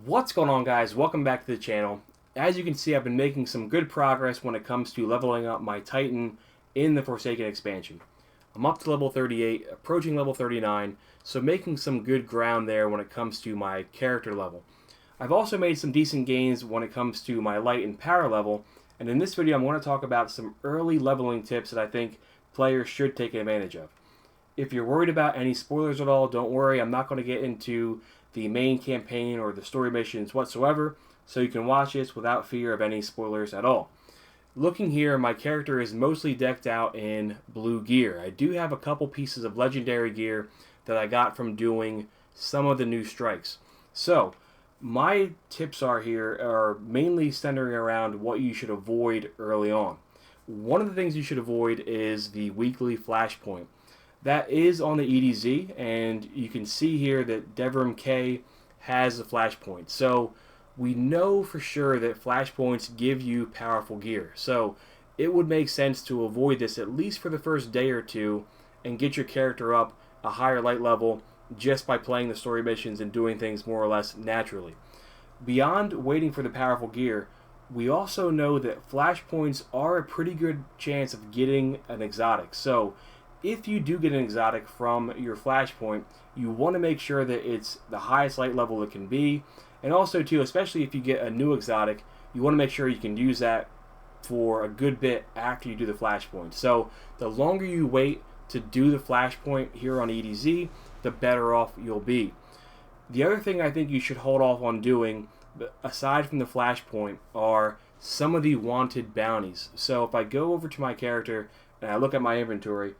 What's going on, guys? Welcome back to the channel. As you can see, I've been making some good progress when it comes to leveling up my Titan in the Forsaken expansion. I'm up to level 38, approaching level 39, so making some good ground there when it comes to my character level. I've also made some decent gains when it comes to my light and power level, and in this video I'm going to talk about some early leveling tips that I think players should take advantage of. If you're worried about any spoilers at all, don't worry. I'm not going to get into the main campaign or the story missions whatsoever, so you can watch this without fear of any spoilers at all. Looking here, my character is mostly decked out in blue gear. I do have a couple pieces of legendary gear that I got from doing some of the new strikes. So, my tips are mainly centering around what you should avoid early on. One of the things you should avoid is the weekly Flashpoint. That is on the EDZ, and you can see here that Devrim K has the Flashpoint. So we know for sure that Flashpoints give you powerful gear. So it would make sense to avoid this at least for the first day or two and get your character up a higher light level just by playing the story missions and doing things more or less naturally. Beyond waiting for the powerful gear, we also know that Flashpoints are a pretty good chance of getting an exotic. So if you do get an exotic from your Flashpoint, you want to make sure that it's the highest light level it can be. And also, too, especially if you get a new exotic, you want to make sure you can use that for a good bit after you do the Flashpoint. So the longer you wait to do the Flashpoint here on EDZ, the better off you'll be. The other thing I think you should hold off on doing, aside from the Flashpoint, are some of the wanted bounties. So if I go over to my character and I look at my inventory,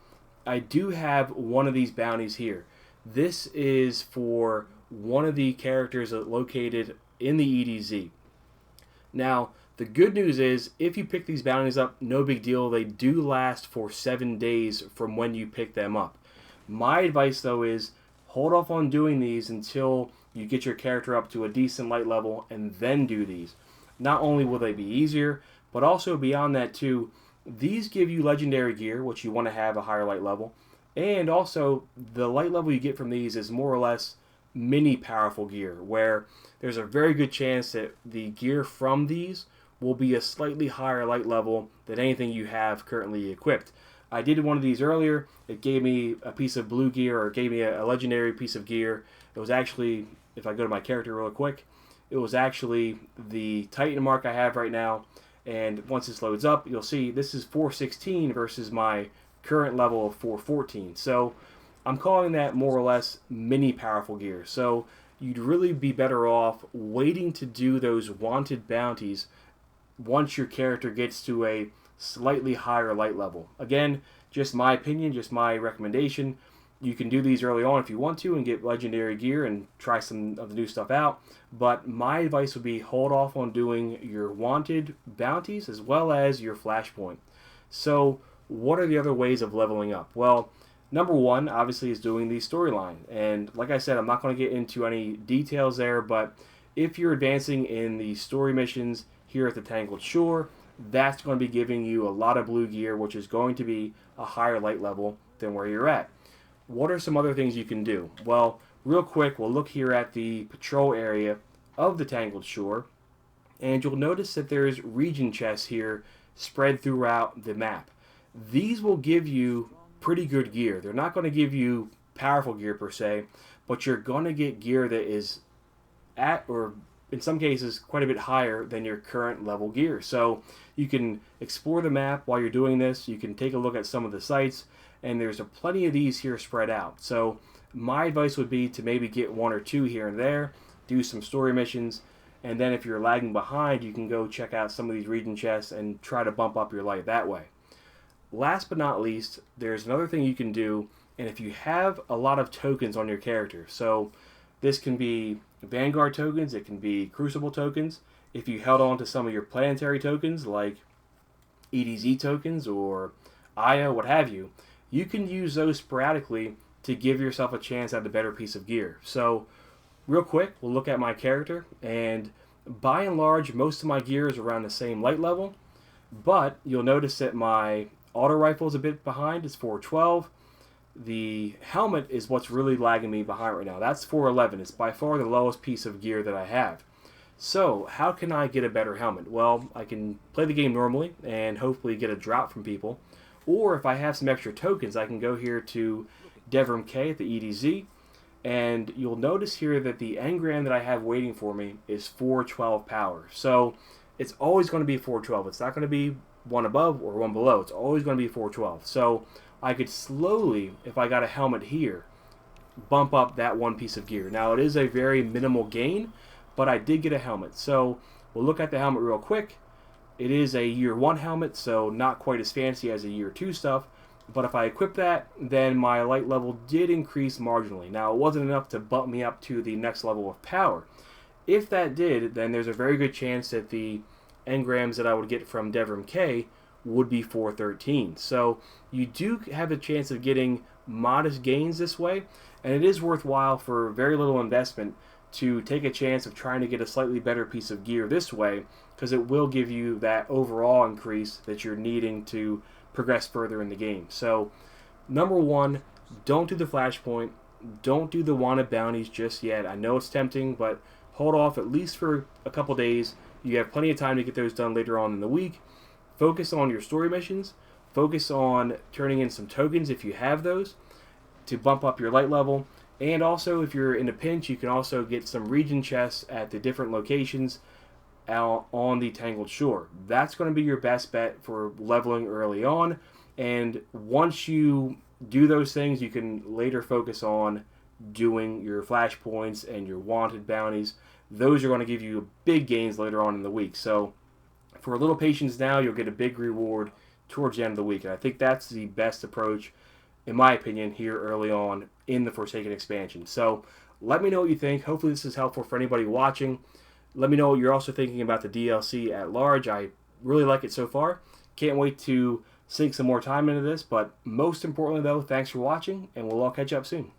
I do have one of these bounties here. This is for one of the characters located in the EDZ. Now, the good news is, if you pick these bounties up, no big deal. They do last for 7 days from when you pick them up. My advice, though, is hold off on doing these until you get your character up to a decent light level and then do these. Not only will they be easier, but also beyond that, too, these give you legendary gear, which you want to have a higher light level. And also, the light level you get from these is more or less mini powerful gear, where there's a very good chance that the gear from these will be a slightly higher light level than anything you have currently equipped. I did one of these earlier. It gave me a piece of blue gear, or it gave me a legendary piece of gear. It was actually, if I go to my character real quick, it was actually the Titan mark I have right now. And once this loads up, you'll see this is 416 versus my current level of 414. So I'm calling that more or less mini powerful gear. So you'd really be better off waiting to do those wanted bounties once your character gets to a slightly higher light level. Again, just my opinion, just my recommendation. You can do these early on if you want to and get legendary gear and try some of the new stuff out. But my advice would be hold off on doing your wanted bounties as well as your Flashpoint. So what are the other ways of leveling up? Well, number one, obviously, is doing the storyline. And like I said, I'm not going to get into any details there, but if you're advancing in the story missions here at the Tangled Shore, that's going to be giving you a lot of blue gear, which is going to be a higher light level than where you're at. What are some other things you can do? Well, real quick, we'll look here at the patrol area of the Tangled Shore, and you'll notice that there's region chests here spread throughout the map. These will give you pretty good gear. They're not going to give you powerful gear per se, but you're going to get gear that is at, or in some cases, quite a bit higher than your current level gear. So you can explore the map while you're doing this. You can take a look at some of the sites, and there's plenty of these here spread out. So my advice would be to maybe get one or two here and there, do some story missions, and then if you're lagging behind, you can go check out some of these region chests and try to bump up your light that way. Last but not least, there's another thing you can do, and if you have a lot of tokens on your character, so this can be Vanguard tokens, it can be Crucible tokens. If you held on to some of your planetary tokens, like EDZ tokens or IO, what have you, you can use those sporadically to give yourself a chance at a better piece of gear. So, real quick, we'll look at my character, and by and large, most of my gear is around the same light level, but you'll notice that my auto rifle is a bit behind. It's 412. The helmet is what's really lagging me behind right now. That's 411. It's by far the lowest piece of gear that I have. So, how can I get a better helmet? Well, I can play the game normally and hopefully get a drop from people. Or if I have some extra tokens, I can go here to Devrim K at the EDZ. And you'll notice here that the engram that I have waiting for me is 412 power. So, it's always going to be 412. It's not going to be one above or one below. It's always going to be 412. So, I could slowly, if I got a helmet here, bump up that one piece of gear. Now, it is a very minimal gain, but I did get a helmet. So we'll look at the helmet real quick. It is a year 1 helmet, so not quite as fancy as a year 2 stuff. But if I equip that, then my light level did increase marginally. Now, it wasn't enough to bump me up to the next level of power. If that did, then there's a very good chance that the engrams that I would get from Devrim K would be 413. So you do have a chance of getting modest gains this way, and it is worthwhile for very little investment to take a chance of trying to get a slightly better piece of gear this way, because it will give you that overall increase that you're needing to progress further in the game. So, number one, don't do the Flashpoint. Don't do the wanted bounties just yet. I know it's tempting, but hold off at least for a couple days. You have plenty of time to get those done later on in the week. Focus on your story missions. Focus on turning in some tokens if you have those to bump up your light level. And also, if you're in a pinch, you can also get some region chests at the different locations out on the Tangled Shore. That's going to be your best bet for leveling early on. And once you do those things, you can later focus on doing your flashpoints and your wanted bounties. Those are going to give you big gains later on in the week. So for a little patience now, you'll get a big reward towards the end of the week. And I think that's the best approach, in my opinion, here early on in the Forsaken expansion. So let me know what you think. Hopefully this is helpful for anybody watching. Let me know what you're also thinking about the DLC at large. I really like it so far. Can't wait to sink some more time into this. But most importantly, though, thanks for watching, and we'll all catch up soon.